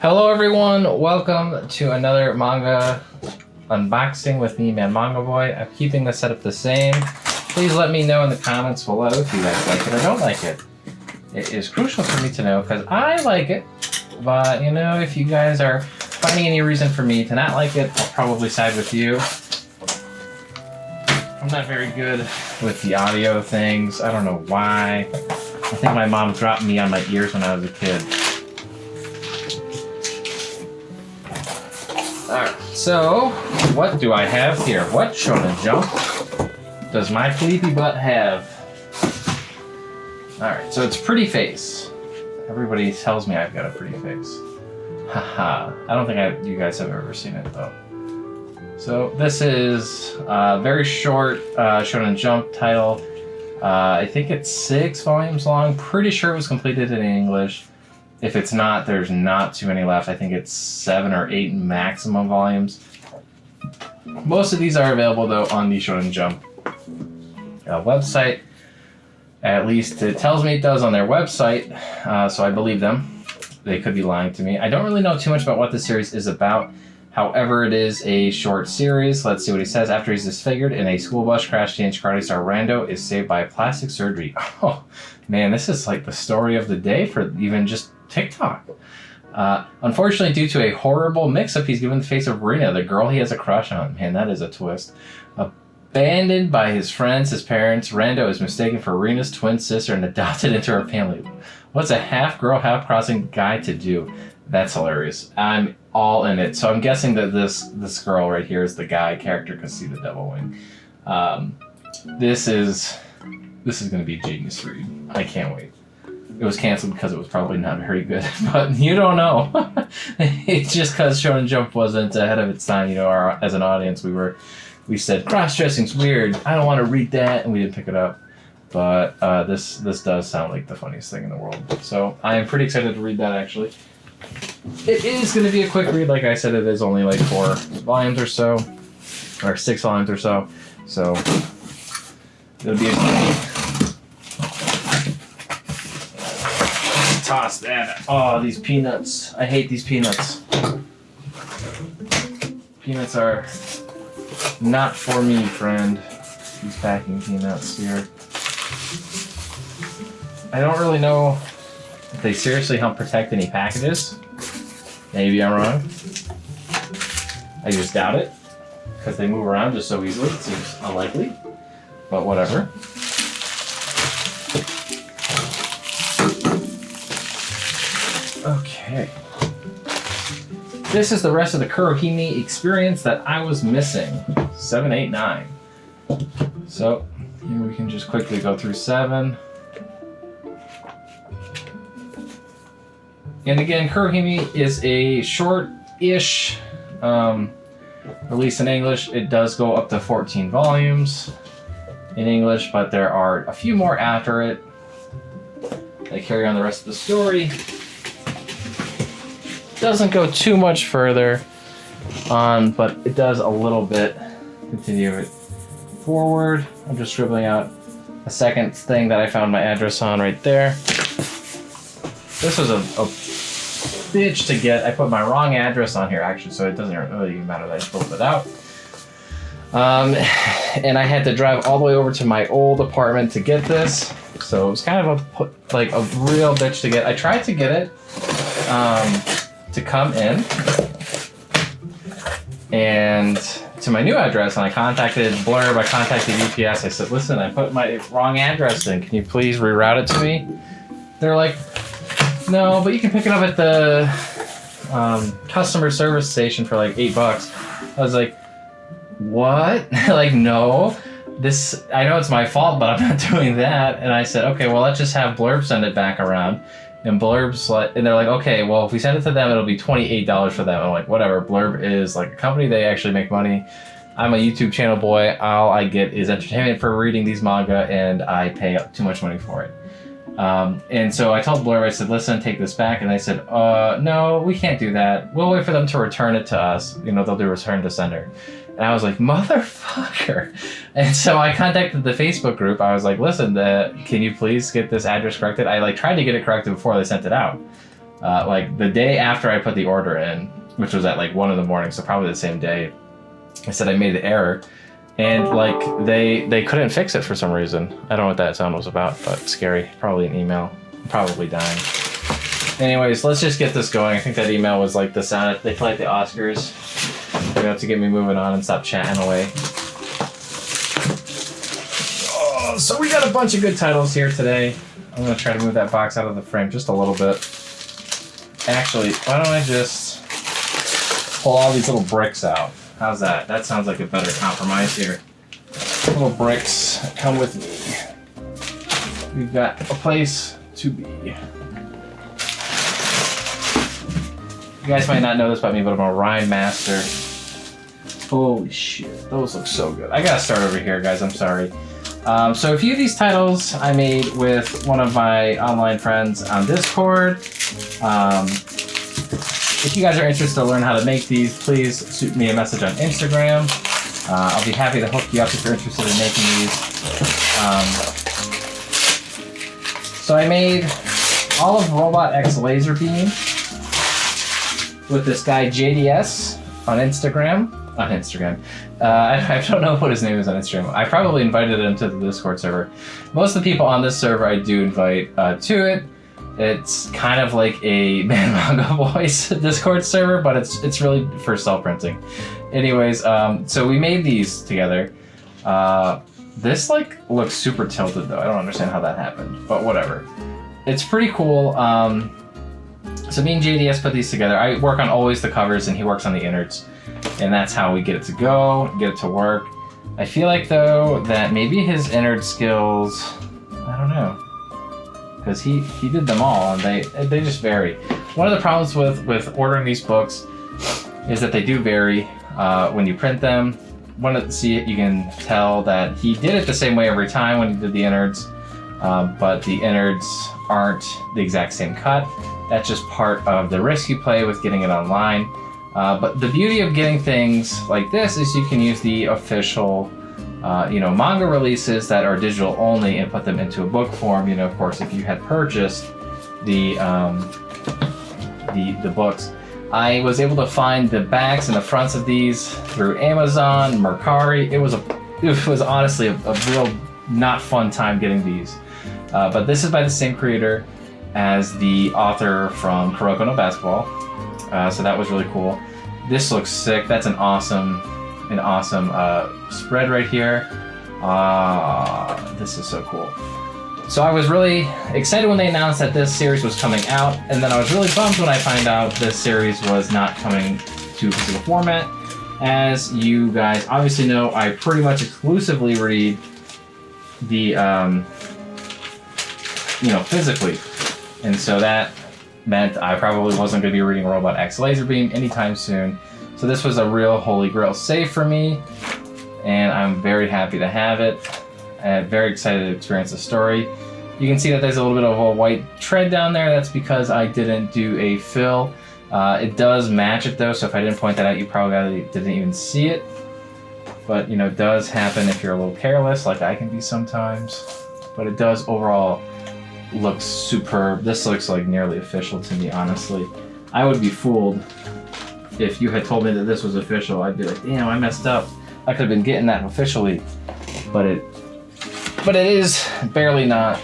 Hello everyone, welcome to another manga unboxing with me, Manga Boy. I'm keeping the setup the same. Please let me know in the comments below if you guys like it or don't like it. It is crucial for me to know because I like it, but you know, if you guys are finding any reason for me to not like it, I'll probably side with you. I'm not very good with the audio things. I don't know why. I think my mom dropped me on my ears when I was a kid. Alright, so what do I have here? What shonen jump does my fleepy butt have? Alright, so it's Pretty Face. Everybody tells me I've got a pretty face. Haha. I don't think you guys have ever seen it though. So this is a very short shonen jump title. I think it's 6 volumes long. Pretty sure it was completed in English. If it's not, there's not too many left. I think it's 7 or 8 maximum volumes. Most of these are available though on the Shonen Jump website. At least it tells me it does on their website, so I believe them. They could be lying to me. I don't really know too much about what the series is about. However, it is a short series. Let's see what he says. After he's disfigured in a school bus crash, teenage karate star Rando is saved by plastic surgery. Oh man, this is like the story of the day for even just TikTok. Unfortunately, due to a horrible mix-up, he's given the face of Rina, the girl he has a crush on. Man, that is a twist. Abandoned by his friends, his parents, Rando is mistaken for Rina's twin sister and adopted into her family. What's a half-girl, half-crossing guy to do? That's hilarious. I'm all in it. So I'm guessing that this girl right here is the guy character because see the devil wing. This is going to be a genius read. I can't wait. It was canceled because it was probably not very good, but you don't know. It's just because Shonen Jump wasn't ahead of its time. You know, as an audience, we said cross-dressing's weird. I don't want to read that, and we didn't pick it up. But this does sound like the funniest thing in the world. So I am pretty excited to read that actually. It is going to be a quick read, like I said. It is only like 4 volumes or so, or 6 volumes or so. So it'll be a quick. Toss that. Oh, these peanuts. I hate these peanuts. Peanuts are not for me, friend. These packing peanuts here. I don't really know if they seriously help protect any packages. Maybe I'm wrong. I just doubt it. Because they move around just so easily. It seems unlikely. But whatever. Okay. This is the rest of the Kurohime experience that I was missing. 7, 8, 9. So here we can just quickly go through 7. And again, Kurohime is a short-ish release in English. It does go up to 14 volumes in English, but there are a few more after it. They carry on the rest of the story. Doesn't go too much further on, but it does a little bit continue it forward. I'm just scribbling out a second thing that I found my address on right there. This was a bitch to get. I put my wrong address on here actually, so it doesn't really even matter that I spelled it out. And I had to drive all the way over to my old apartment to get this, so it was kind of a real bitch to get. I tried to get it to come in and to my new address, and I contacted Blurb, I contacted UPS. I said, listen, I put my wrong address in. Can you please reroute it to me? They're like, no, but you can pick it up at the customer service station for like $8. I was like, what? Like, no. I know it's my fault, but I'm not doing that. And I said, okay, well, let's just have Blurb send it back around. And Blurb's like, and they're like, okay, well, if we send it to them, it'll be $28 for them. I'm like, whatever. Blurb is like a company; they actually make money. I'm a YouTube channel boy. All I get is entertainment for reading these manga, and I pay too much money for it. And so I told Blurb, I said, listen, take this back. And they said, no, we can't do that. We'll wait for them to return it to us. You know, they'll do return to sender. And I was like, motherfucker. And so I contacted the Facebook group. I was like, listen, can you please get this address corrected? I tried to get it corrected before they sent it out. like the day after I put the order in, which was at like 1 in the morning, so probably the same day. I said I made the error, and like they couldn't fix it for some reason. I don't know what that sound was about, but scary. Probably an email. I'm probably dying. Anyways, let's just get this going. I think that email was like the sound. They play at the Oscars. They're gonna have to get me moving on and stop chatting away. Oh, so we got a bunch of good titles here today. I'm gonna try to move that box out of the frame just a little bit. Actually, why don't I just pull all these little bricks out? How's that? That sounds like a better compromise here. Little bricks, come with me. We've got a place to be. You guys might not know this about me, but I'm a rhyme master. Holy shit, those look so good. I gotta start over here, guys, I'm sorry. So a few of these titles I made with one of my online friends on Discord. If you guys are interested to learn how to make these, please shoot me a message on Instagram. I'll be happy to hook you up if you're interested in making these. So I made all of RobotxLaserbeam with this guy JDS on Instagram. I don't know what his name is on Instagram. I probably invited him to the Discord server. Most of the people on this server I do invite to it. It's kind of like a Man Manga Voice Discord server, but it's really for self-printing. Anyways, so we made these together. This like looks super tilted though. I don't understand how that happened, but whatever. It's pretty cool. So me and JDS put these together. I work on always the covers and he works on the innards. And that's how we get it to go, get it to work. I feel like though that maybe his innard skills, I don't know. Because he did them all and they just vary. One of the problems with ordering these books is that they do vary when you print them. You can tell that he did it the same way every time when he did the innards, but the innards aren't the exact same cut. That's just part of the risk you play with getting it online. But the beauty of getting things like this is you can use the official manga releases that are digital only and put them into a book form. Of course, if you had purchased the books, I was able to find the backs and the fronts of these through Amazon, Mercari. It was honestly a real not fun time getting these. But this is by the same creator as the author from Kuroko no Basketball. So that was really cool. This looks sick. That's an awesome spread right here. This is so cool. So I was really excited when they announced that this series was coming out, and then I was really bummed when I found out this series was not coming to physical format. As you guys obviously know, I pretty much exclusively read the physically, and so that meant I probably wasn't going to be reading RobotxLaserbeam anytime soon. So this was a real holy grail save for me, and I'm very happy to have it. I'm very excited to experience the story. You can see that there's a little bit of a white tread down there. That's because I didn't do a fill. It does match it though, so if I didn't point that out, you probably didn't even see it. But it does happen if you're a little careless, like I can be sometimes. But it does overall look superb. This looks like nearly official to me, honestly. I would be fooled if you had told me that this was official. I'd be like, damn, I messed up. I could have been getting that officially, but it is barely not.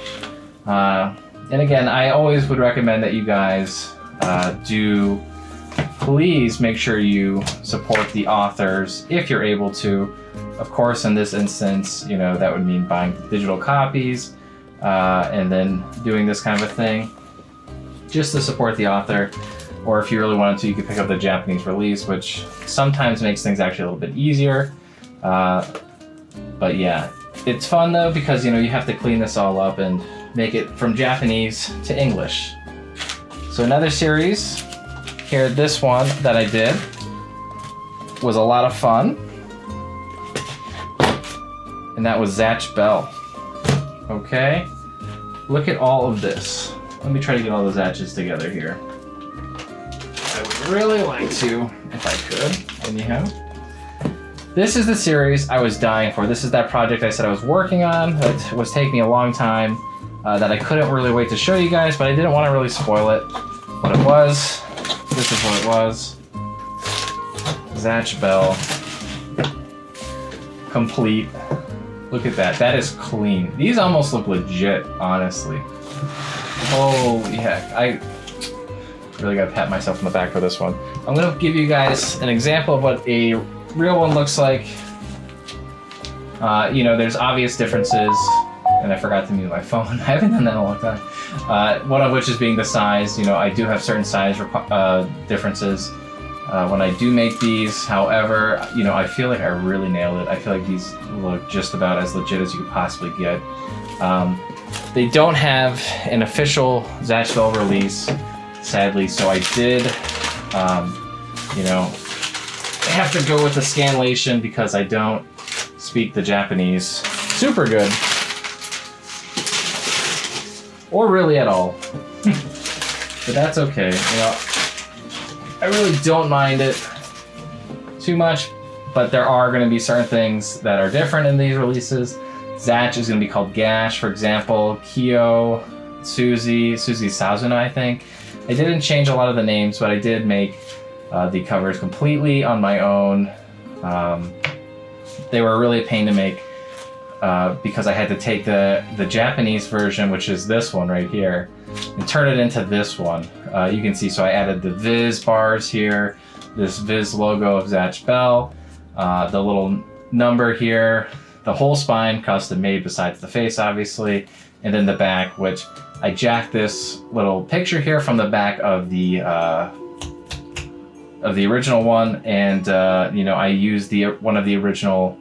And again, I always would recommend that you guys do please make sure you support the authors if you're able to. Of course, in this instance, that would mean buying digital copies and then doing this kind of a thing just to support the author. Or if you really wanted to, you could pick up the Japanese release, which sometimes makes things actually a little bit easier. But yeah, it's fun though because you have to clean this all up and make it from Japanese to English. So another series here, this one that I did was a lot of fun, and that was Zatch Bell. Okay, look at all of this. Let me try to get all the Zatches together here. I would really like to, if I could, anyhow. This is the series I was dying for. This is that project I said I was working on that was taking me a long time, that I couldn't really wait to show you guys, but I didn't want to really spoil it. what it was. This is what it was. Zatch Bell. Complete. Look at that. That is clean. These almost look legit, honestly. Holy heck. I really gotta pat myself on the back for this one. I'm gonna give you guys an example of what a real one looks like. You know, there's obvious differences, and I forgot to mute my phone. I haven't done that in a long time. One of which is being the size. You know, I do have certain size differences when I do make these. However, you know, I feel like I really nailed it. I feel like these look just about as legit as you could possibly get. They don't have an official Zatch Bell release, sadly, so I did, you know, I have to go with the scanlation because I don't speak the Japanese super good, or really at all. But that's okay. You know, I really don't mind it too much, but there are going to be certain things that are different in these releases. Zatch is going to be called Gash, for example. Kyo, Suzy Sazuna, I think. I didn't change a lot of the names, but I did make the covers completely on my own. They were really a pain to make because I had to take the Japanese version, which is this one right here, and turn it into this one. You can see, so I added the Viz bars here, this Viz logo of Zatch Bell, the little number here, the whole spine custom made besides the face, obviously, and then the back, which I jacked this little picture here from the back of the original one, and you know, I used one of the original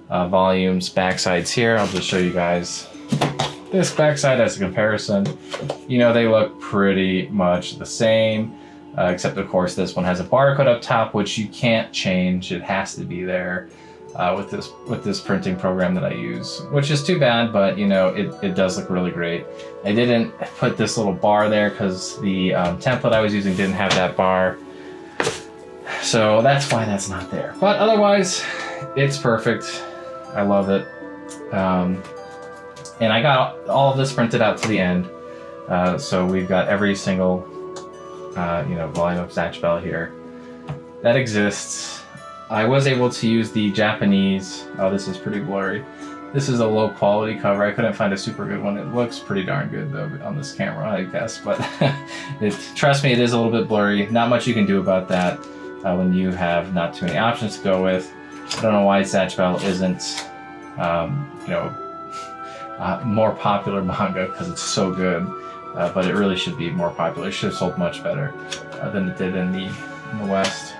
volumes backsides here. I'll just show you guys this backside as a comparison. You know, they look pretty much the same, except of course this one has a barcode up top, which you can't change. It has to be there with this printing program that I use, which is too bad, but you know, it does look really great. I didn't put this little bar there because the template I was using didn't have that bar, so that's why that's not there. But otherwise, it's perfect. I love it. And I got all of this printed out to the end. So we've got every single you know, volume of Zatch Bell here that exists. I was able to use the Japanese. Oh, this is pretty blurry. This is a low quality cover. I couldn't find a super good one. It looks pretty darn good though on this camera, I guess. But trust me, it is a little bit blurry. Not much you can do about that when you have not too many options to go with. I don't know why Zatch Bell isn't, you know, more popular manga because it's so good, but it really should be more popular. It should have sold much better than it did in the West.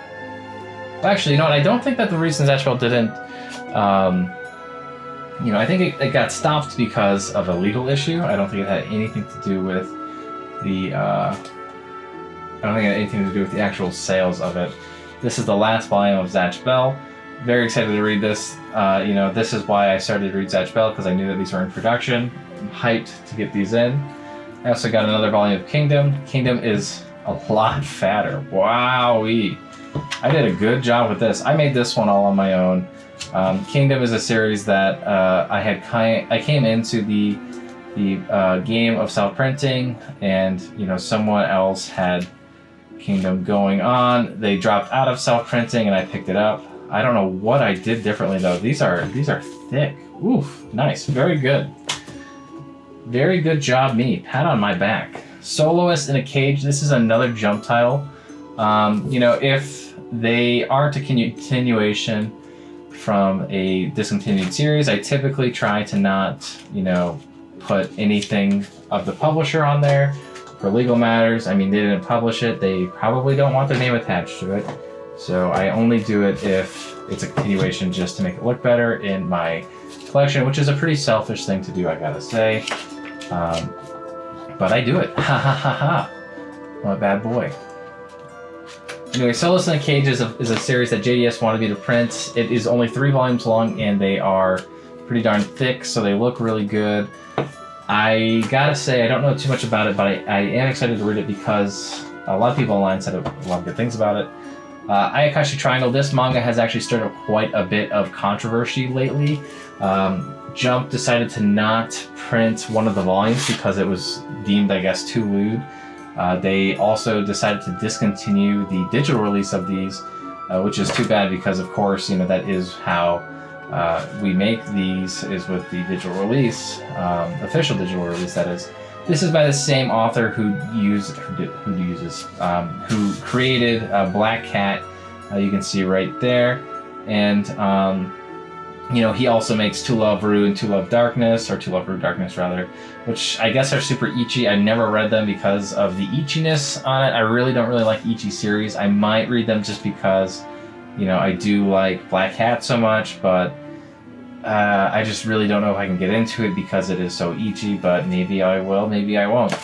Actually, you know what? I don't think that the reason Zatch Bell didn't, you know, I think it got stopped because of a legal issue. I don't think it had anything to do with the, I don't think it had anything to do with the actual sales of it. This is the last volume of Zatch Bell. Very excited to read this. You know, this is why I started to read Zatch Bell, because I knew that these were in production. I'm hyped to get these in. I also got another volume of Kingdom. Kingdom is a lot fatter. Wowee. I did a good job with this. I made this one all on my own. Kingdom is a series that I came into the game of self-printing, and you know, someone else had Kingdom going on. They dropped out of self-printing, and I picked it up. I don't know what I did differently though. These are thick. Oof, nice, very good. Very good job, me. Pat on my back. Soloist in a Cage. This is another Jump title. You know, if they aren't a continuation from a discontinued series, I typically try to not, you know, put anything of the publisher on there for legal matters. I mean, they didn't publish it. They probably don't want their name attached to it. So I only do it if it's a continuation, just to make it look better in my collection, which is a pretty selfish thing to do, I gotta say. But I do it. Ha ha ha ha. I'm a bad boy. Anyway, Soloist in a Cage is a series that JDS wanted me to print. It is only 3 volumes long, and they are pretty darn thick, so they look really good. I gotta say, I don't know too much about it, but I am excited to read it because a lot of people online said a lot of good things about it. Ayakashi Triangle, this manga has actually stirred up quite a bit of controversy lately. Jump decided to not print one of the volumes because it was deemed, I guess, too lewd. They also decided to discontinue the digital release of these, which is too bad because, of course, that is how we make these, is with the digital release, official digital release, that is. This is by the same author who created Black Cat. You can see right there, and he also makes To Love Ru and To Love Darkness, or To Love Ru Darkness rather, which I guess are super ecchi. I never read them because of the icchiness on it. I really don't like ecchi series. I might read them just because, I do like Black Cat so much, but I just really don't know if I can get into it because it is so ecchi, but maybe I will, maybe I won't.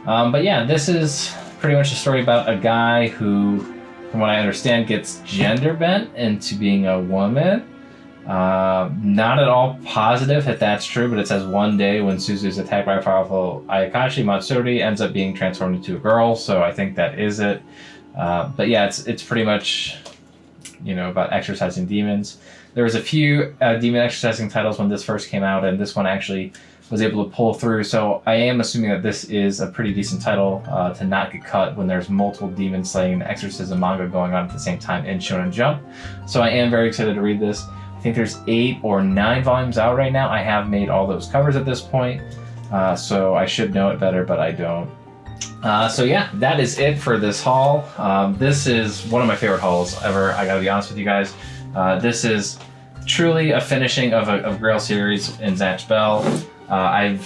But yeah, this is pretty much a story about a guy who, from what I understand, gets gender bent into being a woman. Not at all positive if that's true, but it says one day when Suzu is attacked by a powerful Ayakashi, Matsuri ends up being transformed into a girl, so I think that is it. But yeah, it's pretty much, about exercising demons. There was a few demon exercising titles when this first came out, and this one actually was able to pull through, so I am assuming that this is a pretty decent title to not get cut when there's multiple demon slaying and exorcism manga going on at the same time in Shonen Jump. So I am very excited to read this. I think there's 8 or 9 volumes out right now. I have made all those covers at this point, so I should know it better, but I don't. So yeah, that is it for this haul. This is one of my favorite hauls ever, I gotta be honest with you guys. This is truly a finishing of a Grail series in Zatch Bell. I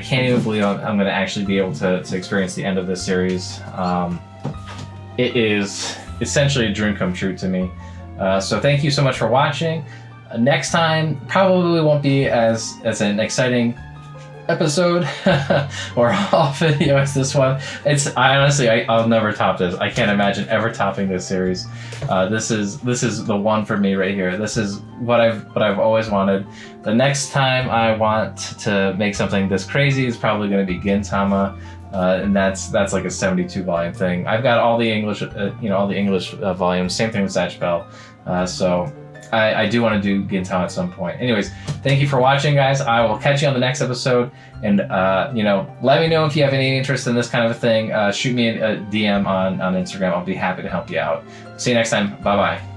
can't even believe I'm going to actually be able to experience the end of this series. It is essentially a dream come true to me. So thank you so much for watching. Next time probably won't be as an exciting episode or haul video as this one. I'll never top this. I can't imagine ever topping this series. This is the one for me right here. This is what I've always wanted. The next time I want to make something this crazy is probably going to be Gintama, and that's like a 72 volume thing. I've got all the English, all the English volumes. Same thing with Zatch Bell. So I do want to do Gintama at some point. Anyways, thank you for watching, guys. I will catch you on the next episode. And, let me know if you have any interest in this kind of a thing. Shoot me a DM on Instagram. I'll be happy to help you out. See you next time. Bye-bye.